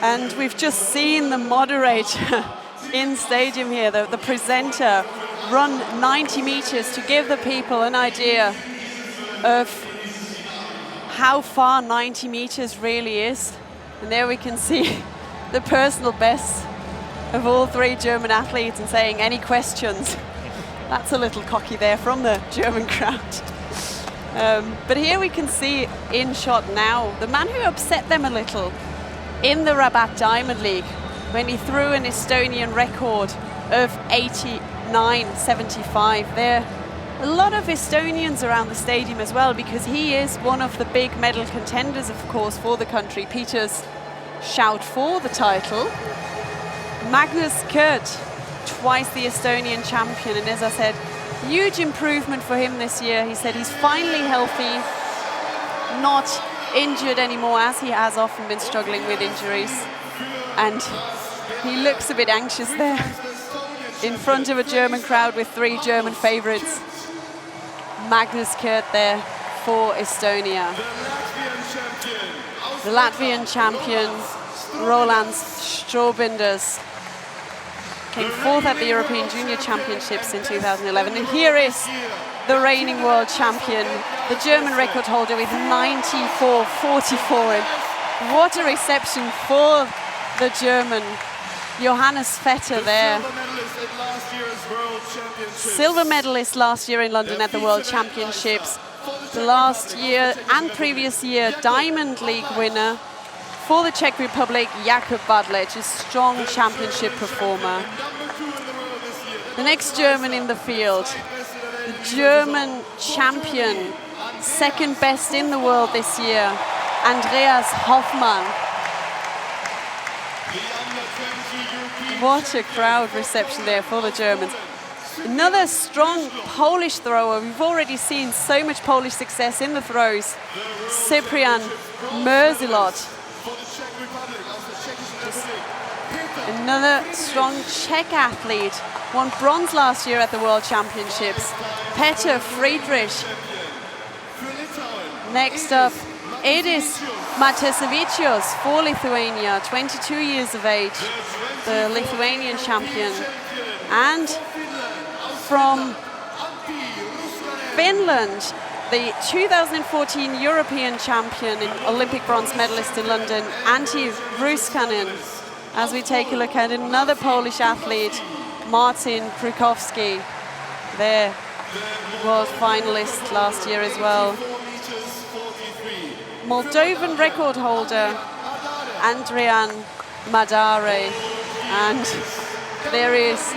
And we've just seen the moderator in stadium here, the presenter, run 90 meters to give the people an idea of how far 90 meters really is. And there we can see the personal best of all three German athletes and saying, any questions? That's a little cocky there from the German crowd. But here we can see in shot now, the man who upset them a little in the Rabat Diamond League when he threw an Estonian record of 89.75. There are a lot of Estonians around the stadium as well, because he is one of the big medal contenders, of course, for the country. Peter's shout for the title. Magnus Kurt, twice the Estonian champion, and as I said, huge improvement for him this year. He said he's finally healthy, not injured anymore, as he has often been struggling with injuries. And he looks a bit anxious there in front of a German crowd with three German favourites. Magnus Kurt there for Estonia. The Latvian champion, Roland Strobinders, came fourth at the European Junior Championships in 2011. And here is the reigning world champion, the German record holder with 94.44. What a reception for the German. Yanis Fetter there. Silver medalist last year in London at the World Championships. The last year and previous year Diamond League winner for the Czech Republic, Jakub Badlec, a strong championship performer. The next German in the field, the German champion, second best in the world this year, Andreas Hoffman. What a crowd reception there for the Germans. Another strong Polish thrower. We've already seen so much Polish success in the throws. Cyprian Merzilot. Another strong Czech athlete. Won bronze last year at the World Championships. Petr Friedrich. Next up, Edis Matesevicius for Lithuania, 22 years of age, the Lithuanian champion. And from Finland, the 2014 European champion and Olympic bronze medalist in London, Antti Ruskanen. As we take a look at another Polish athlete, Martin Krukowski, there, world finalist last year as well. Moldovan record holder, Andrian Madare. And there is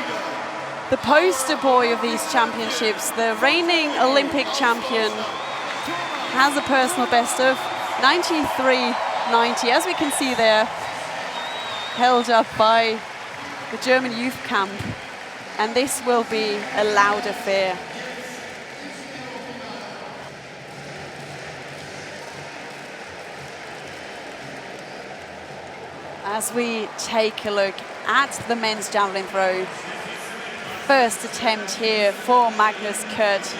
the poster boy of these championships, the reigning Olympic champion, has a personal best of 93.90, as we can see there, held up by the German youth camp. And this will be a loud affair. As we take a look at the men's javelin throw, first attempt here for Magnus Kurt.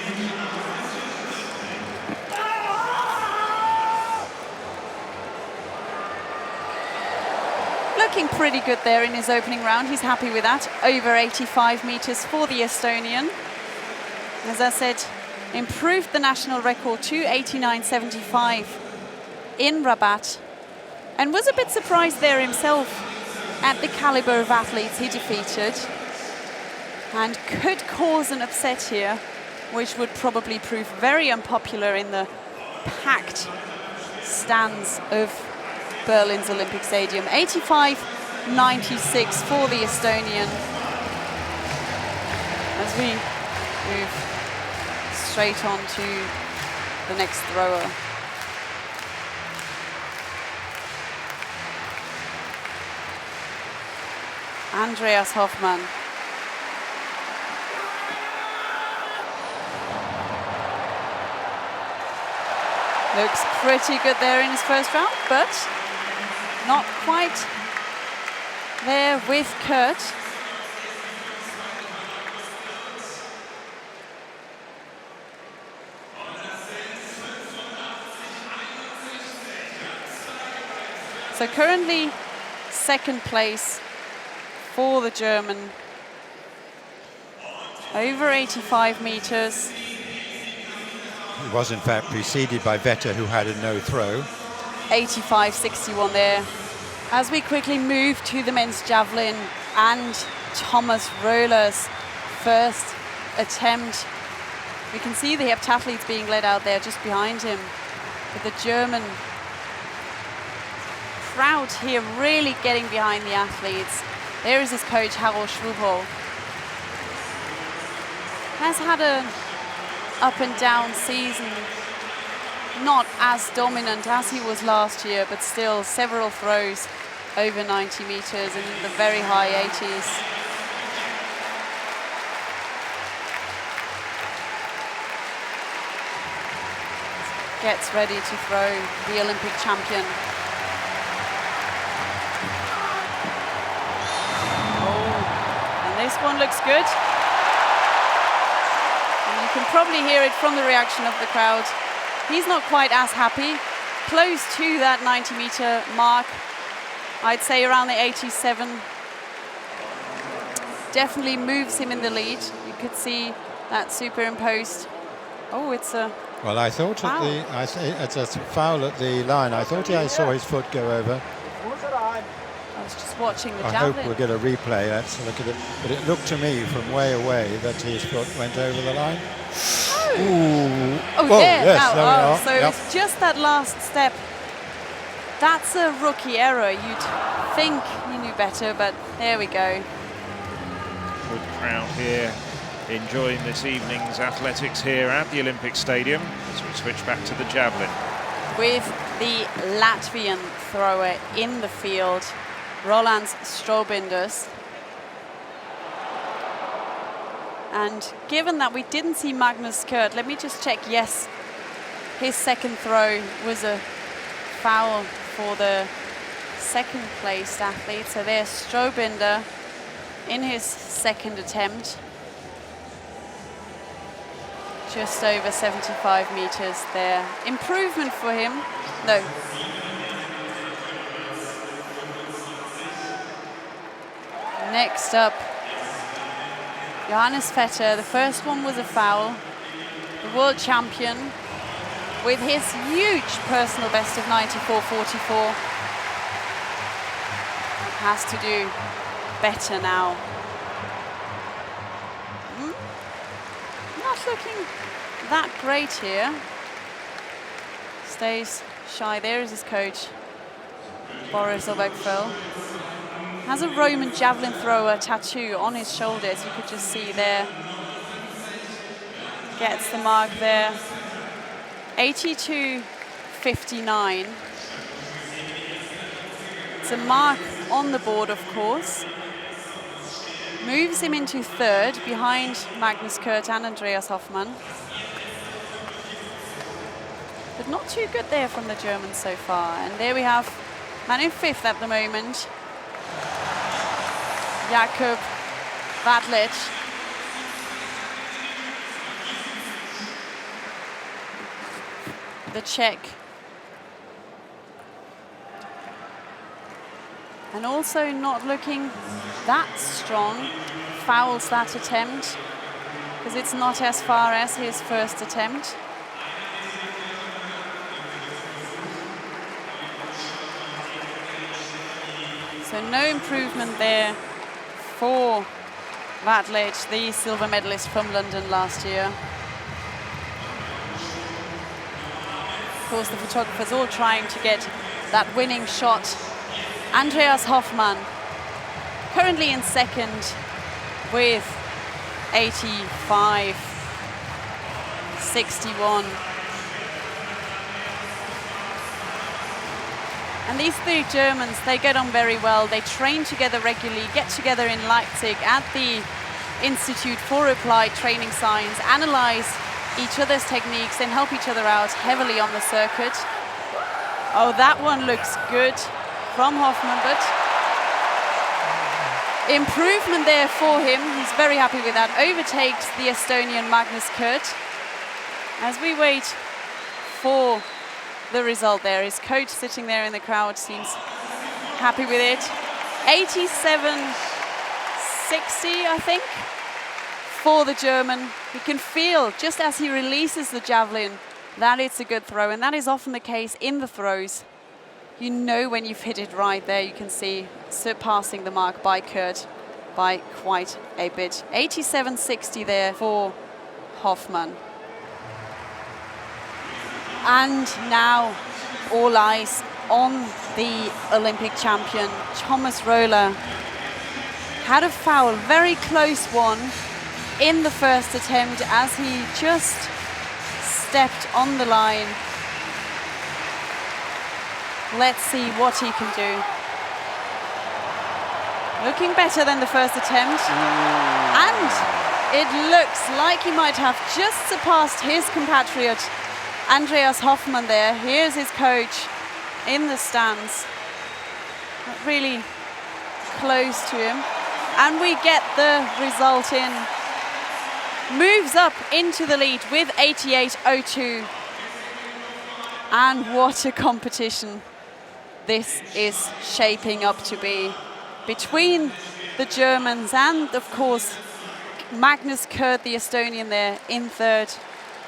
Looking pretty good there in his opening round. He's happy with that. Over 85 meters for the Estonian. As I said, improved the national record to 89.75 in Rabat. And was a bit surprised there himself at the caliber of athletes he defeated. And could cause an upset here, which would probably prove very unpopular in the packed stands of Berlin's Olympic Stadium. 85.96 for the Estonian. As we move straight on to the next thrower. Andreas Hoffman. Looks pretty good there in his first round, but not quite there with Kurt. So currently second place for the German. Over 85 meters. He was in fact preceded by Vetter, who had a no throw. 85.61 there. As we quickly move to the men's javelin and Thomas Röhler's first attempt, we can see the heptathletes being led out there just behind him. But the German crowd here really getting behind the athletes. There is his coach, Harold Schwubel. Has had a up and down season, not as dominant as he was last year, but still several throws over 90 meters and in the very high 80s. Gets ready to throw the Olympic champion. Oh, and this one looks good. And you can probably hear it from the reaction of the crowd. He's not quite as happy. Close to that 90-meter mark. I'd say around the 87. Definitely moves him in the lead. You could see that superimposed. Oh, it's a... Well, I thought it's a foul at the line. I thought I saw his foot go over. I was just watching the I javelin. hope we'll get a replay. Let's look at it. But it looked to me from way away that his foot went over the line. Ooh. Oh, whoa, there. yes, Now, there we are. so Yep. it's just that last step. That's a rookie error. You'd think he knew better, but there we go. Good crowd here enjoying this evening's athletics here at the Olympic Stadium as we switch back to the javelin. With the Latvian thrower in the field, Rolands Strobinders. And given that we didn't see Magnus Kurt, let me just check. Yes, his second throw was a foul for the second placed athlete. So there's Strobinder in his second attempt. Just over 75 meters there. Improvement for him. No. Next up, Yanis Fetter. The first one was a foul. The world champion with his huge personal best of 94.44. Has to do better now. Not looking that great here. Stays shy. There is his coach, Boris Obekfel. Has a Roman javelin thrower tattoo on his shoulders. You could just see there. Gets the mark there. 82.59. It's a mark on the board, of course. Moves him into third behind Magnus Kurt and Andreas Hoffman. But not too good there from the Germans so far. And there we have man in fifth at the moment. Jakub Vadlic. The Czech. And also not looking that strong. Fouls that attempt because it's not as far as his first attempt. So no improvement there for Vadlic, the silver medalist from London last year. Of course, the photographers all trying to get that winning shot. Andreas Hoffman, currently in second with 85.61. And these three Germans, they get on very well. They train together regularly, get together in Leipzig at the Institute for Applied Training Science, analyze each other's techniques, and help each other out heavily on the circuit. Oh, that one looks good from Hoffman, but improvement there for him. He's very happy with that. Overtakes the Estonian Magnus Kurt. As we wait for the result there, his coach sitting there in the crowd seems happy with it. 87.60, I think, for the German. You can feel, just as he releases the javelin, that it's a good throw, and that is often the case in the throws. You know when you've hit it right there. You can see surpassing the mark by Kurt by quite a bit. 87.60 there for Hoffman. And now all eyes on the Olympic champion. Thomas Röhler had a foul, very close one in the first attempt as he just stepped on the line. Let's see what he can do. Looking better than the first attempt. And it looks like he might have just surpassed his compatriot, Andreas Hoffman there. Here's his coach in the stands. Really close to him. And we get the result in. Moves up into the lead with 88.02. And what a competition this is shaping up to be between the Germans and, of course, Magnus Kurt, the Estonian, there in third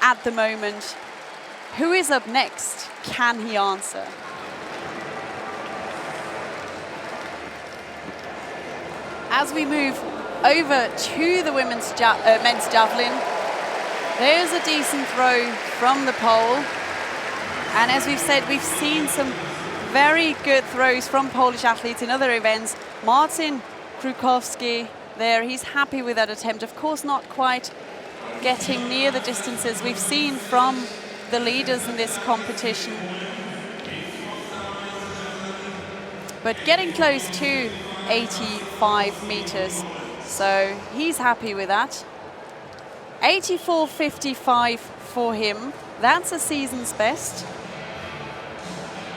at the moment. Who is up next? Can he answer? As we move over to the men's javelin, there's a decent throw from the pole. And as we've said, we've seen some very good throws from Polish athletes in other events. Marcin Krukowski there, he's happy with that attempt. Of course, not quite getting near the distances we've seen from the leaders in this competition. But getting close to 85 meters. So he's happy with that. 84.55 for him. That's a season's best.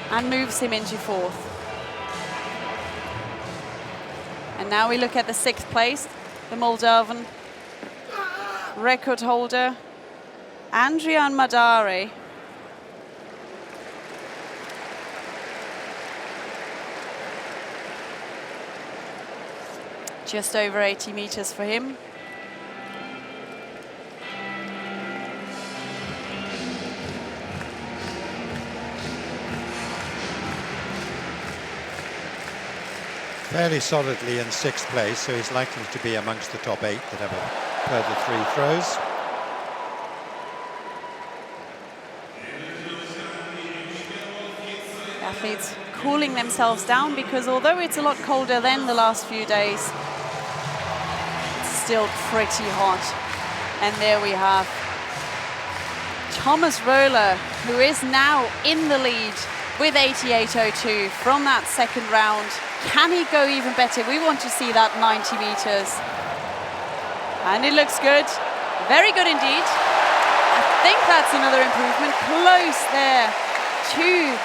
And moves him into fourth. And now we look at the sixth place, the Moldovan record holder, Andrian Madare. Just over 80 meters for him. Fairly solidly in sixth place, so he's likely to be amongst the top 8 that have a further 3 throws. Athletes cooling themselves down because although it's a lot colder than the last few days, it's still pretty hot. And there we have Thomas Röhler, who is now in the lead with 88.02 from that second round. Can he go even better? We want to see that 90 meters. And it looks good. Very good indeed. I think that's another improvement. Close there to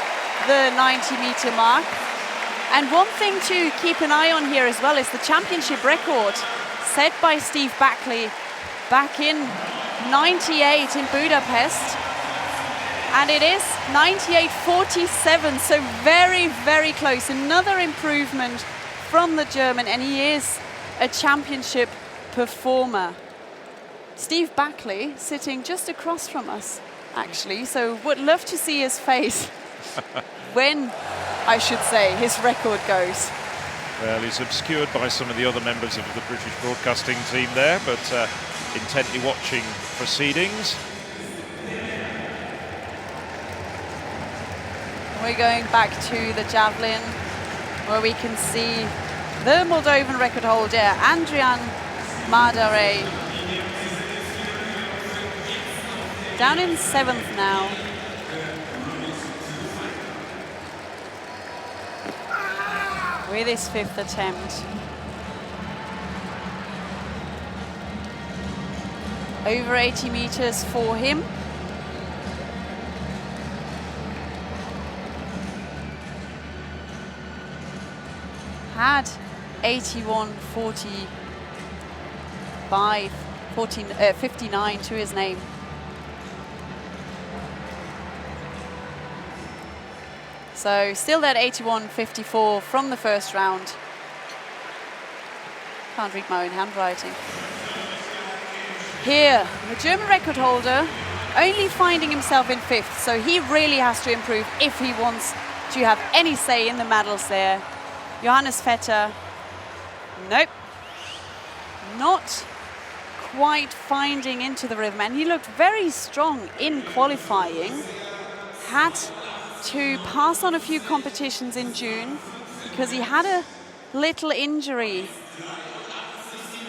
the 90-meter mark. And one thing to keep an eye on here as well is the championship record set by Steve Backley back in 98 in Budapest. And it is 98.47, so very, very close. Another improvement from the German, and he is a championship performer. Steve Backley sitting just across from us, actually, so would love to see his face when, I should say, his record goes. Well, he's obscured by some of the other members of the British broadcasting team there, but intently watching proceedings. We're going back to the javelin, where we can see the Moldovan record holder, Andrian Madare, down in 7th now. With his 5th attempt. Over 80 meters for him. Had 59 to his name. So still that 81.54 from the first round. Can't read my own handwriting. Here, the German record holder only finding himself in 5th, so he really has to improve if he wants to have any say in the medals there. Yanis Fetter, nope, not quite finding into the rhythm, and he looked very strong in qualifying. Had to pass on a few competitions in June because he had a little injury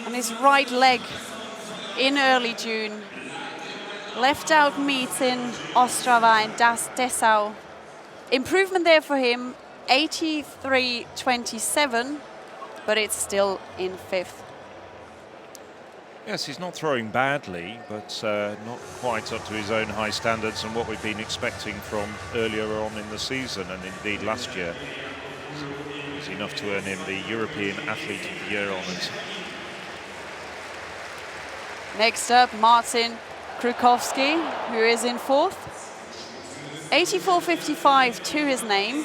on his right leg in early June. Left out meets in Ostrava and Dessau. Improvement there for him, 83.27, but it's still in 5th. Yes, he's not throwing badly, but not quite up to his own high standards and what we've been expecting from earlier on in the season, and indeed last year. It's enough to earn him the European Athlete of the Year honours. Next up, Martin Krukowski, who is in 4th. 84.55 to his name.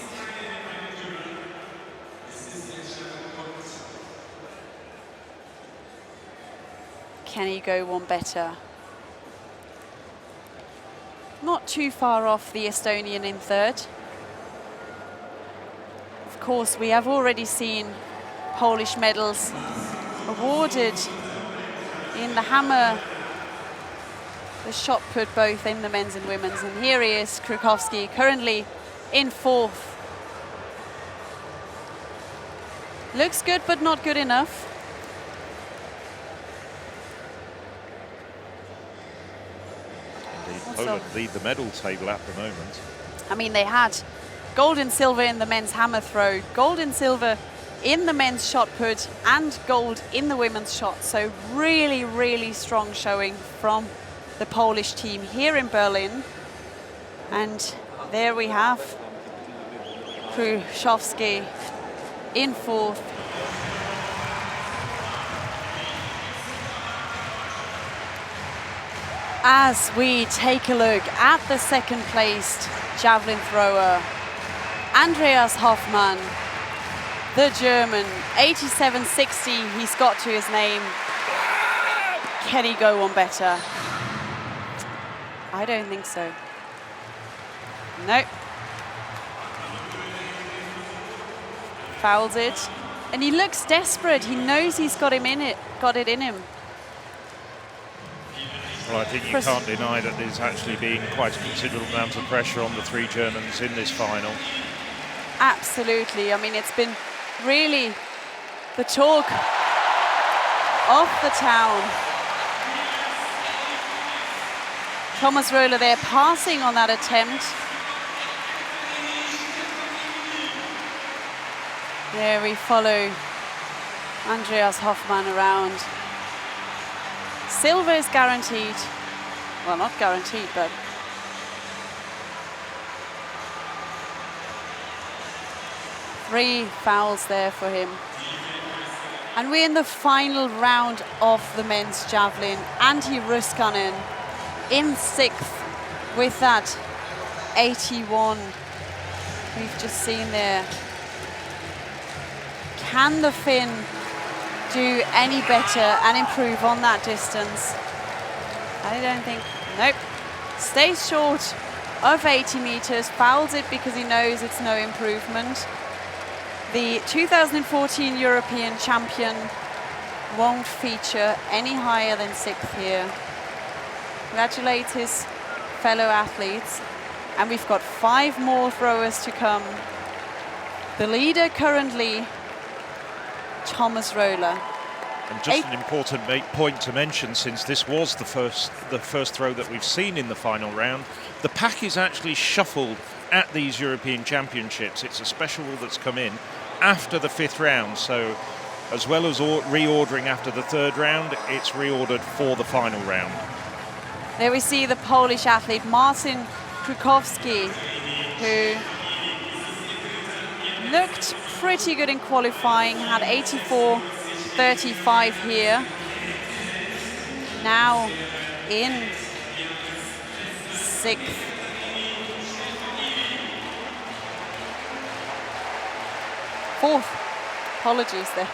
Can he go one better? Not too far off the Estonian in 3rd. Of course, we have already seen Polish medals awarded in the hammer, the shot put, both in the men's and women's. And here he is, Krukowski, currently in 4th. Looks good, but not good enough. Indeed, Poland lead the medal table at the moment. I mean, they had gold and silver in the men's hammer throw, gold and silver in the men's shot put, and gold in the women's shot. So really, really strong showing from the Polish team here in Berlin. And there we have Krukowski in 4th. As we take a look at the 2nd placed javelin thrower, Andreas Hoffman, the German, 87.60 he's got to his name. Can he go one better? I don't think so. Nope. Fouls it. And he looks desperate. He knows he's got it in him. Well, I think you can't deny that there's actually been quite a considerable amount of pressure on the 3 Germans in this final. Absolutely. I mean, it's been really the talk of the town. Thomas Röhler there passing on that attempt. There we follow Andreas Hoffman around. Silver is guaranteed. Well, not guaranteed, but three fouls there for him. And we're in the final round of the men's javelin. Antti Ruskanen in 6th with that 81 we've just seen there. Can the Finn do any better and improve on that distance? I don't think. Nope. Stays short of 80 meters, fouls it because he knows it's no improvement. The 2014 European champion won't feature any higher than 6th here. Congratulates his fellow athletes. And we've got 5 more throwers to come. The leader currently, Thomas Röhler. And just an important point to mention, since this was the first throw that we've seen in the final round, the pack is actually shuffled at these European Championships. It's a special rule that's come in after the 5th round. So as well as reordering after the 3rd round, it's reordered for the final round. There we see the Polish athlete Martin Krukowski, who looked pretty good in qualifying, had 84.35 here. Now in 6th. Fourth. Apologies there.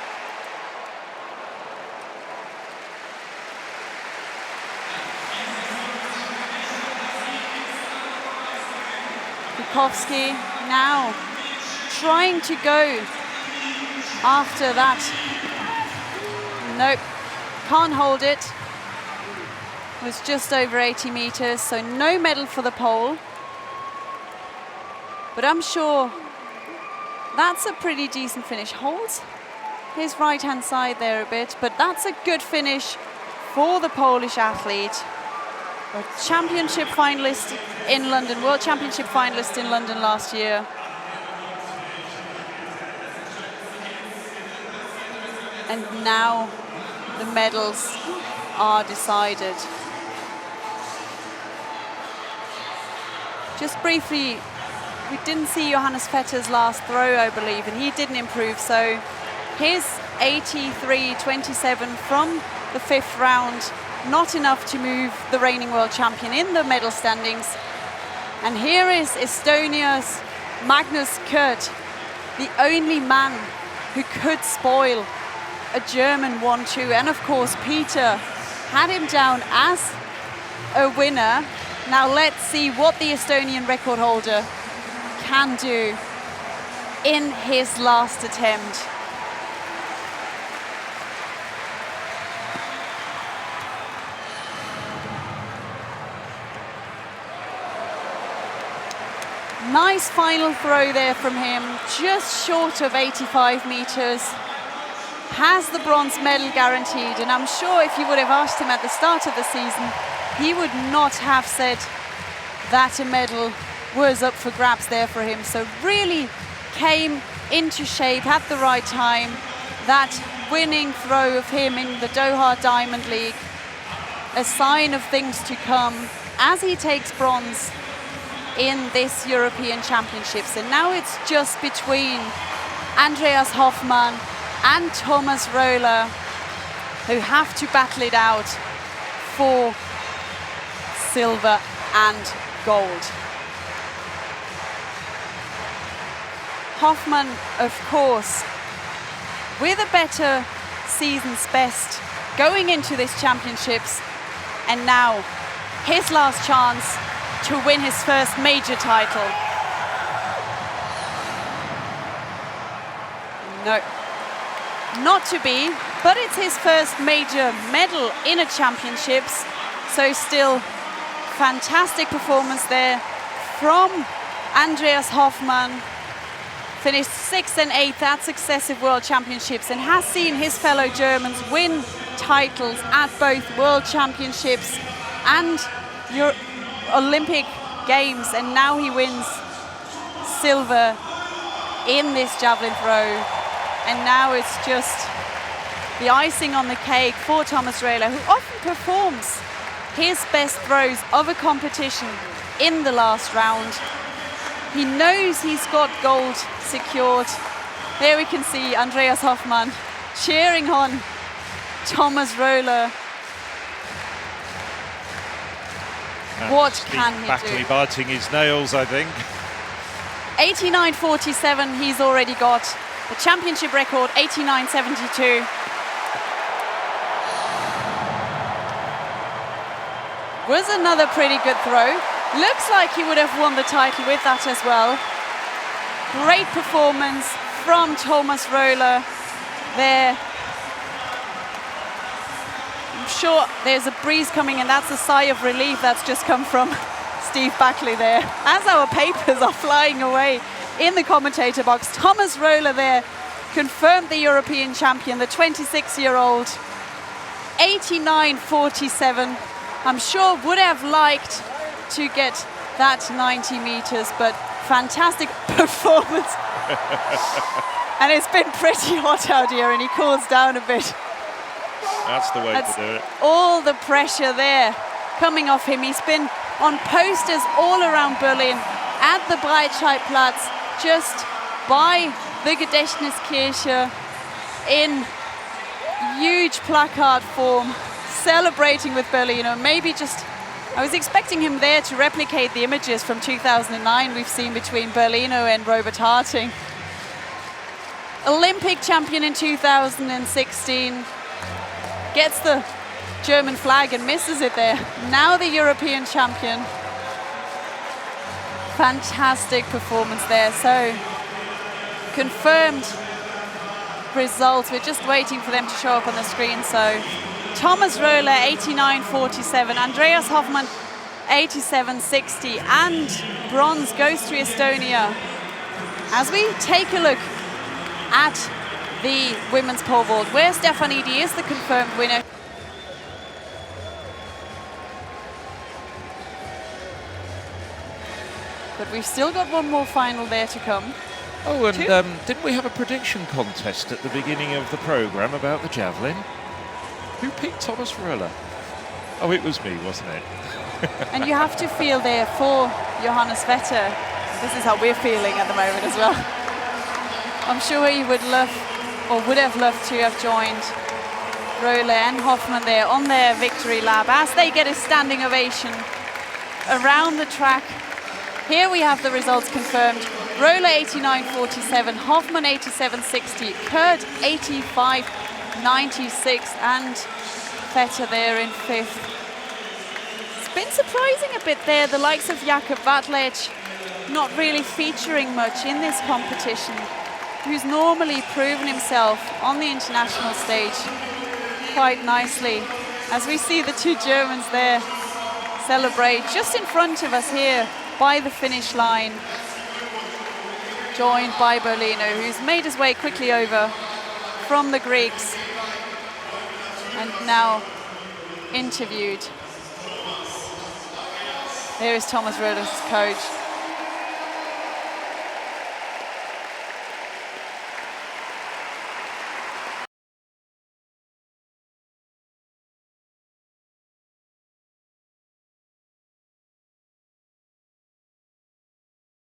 Kwiatkowski now trying to go after that. Nope, can't hold it. It was just over 80 meters, so no medal for the Pole. But I'm sure that's a pretty decent finish. Holds his right-hand side there a bit, but that's a good finish for the Polish athlete. A championship finalist in London, World Championship finalist in London last year. And now the medals are decided. Just briefly, we didn't see Yanis Fetter's last throw, I believe, and he didn't improve. So his 83.27 from the 5th round, not enough to move the reigning world champion in the medal standings. And here is Estonia's Magnus Kurt, the only man who could spoil a German 1-2. And of course, Peter had him down as a winner. Now let's see what the Estonian record holder can do in his last attempt. Nice final throw there from him, just short of 85 meters. Has the bronze medal guaranteed, and I'm sure if you would have asked him at the start of the season, he would not have said that a medal was up for grabs there for him. So really came into shape at the right time. That winning throw of him in the Doha Diamond League, a sign of things to come as he takes bronze in this European Championships. And now it's just between Andreas Hoffman and Thomas Röhler, who have to battle it out for silver and gold. Hoffman, of course, with a better season's best going into this championships, and now his last chance to win his first major title. No, not to be, but it's his first major medal in a championships, so still fantastic performance there from Andreas Hoffman. Finished 6th and 8th at successive World Championships and has seen his fellow Germans win titles at both World Championships and Olympic Games, and now he wins silver in this javelin throw. And now it's just the icing on the cake for Thomas Röhler, who often performs his best throws of a competition in the last round. He knows he's got gold secured. There we can see Andreas Hoffman cheering on Thomas Röhler. What can he do? Battling, biting his nails, I think. 89.47 he's already got. The championship record, 89.72. Was another pretty good throw. Looks like he would have won the title with that as well. Great performance from Thomas Röhler there. I'm sure there's a breeze coming, and that's a sigh of relief that's just come from Steve Backley there. As our papers are flying away in the commentator box, Thomas Röhler there confirmed the European champion, the 26-year-old, 89.47. I'm sure would have liked to get that 90 meters, but fantastic performance. And it's been pretty hot out here, and he cools down a bit. That's the way to do it. All the pressure there coming off him. He's been on posters all around Berlin at the Breitscheidplatz, just by the Gedächtniskirche, in huge placard form, celebrating with Berliner. Maybe just, I was expecting him there to replicate the images from 2009 we've seen between Berliner and Robert Harting. Olympic champion in 2016, gets the German flag and misses it there. Now the European champion. Fantastic performance there. So confirmed results. We're just waiting for them to show up on the screen. So Thomas Röhler 89.47, Andreas Hoffman 87.60, and bronze goes to Estonia. As we take a look at the women's pole vault, where Stefanidi is the confirmed winner. But we've still got one more final there to come. Oh, and didn't we have a prediction contest at the beginning of the programme about the javelin? Who picked Thomas Röhler? Oh, it was me, wasn't it? And you have to feel there for Yanis Fetter. This is how we're feeling at the moment as well. I'm sure he would love, or would have loved to have joined Röhler and Hoffman there on their victory lap as they get a standing ovation around the track. Here we have the results confirmed. Röhler 89.47, Hoffman 87.60, Kurt 85.96, and Fetter there in 5th. It's been surprising a bit there, the likes of Jakub Vatlec not really featuring much in this competition, who's normally proven himself on the international stage quite nicely. As we see the two Germans there celebrate just in front of us here by the finish line, joined by Berlino, who's made his way quickly over from the Greeks and now interviewed. There is Thomas Röhler's coach.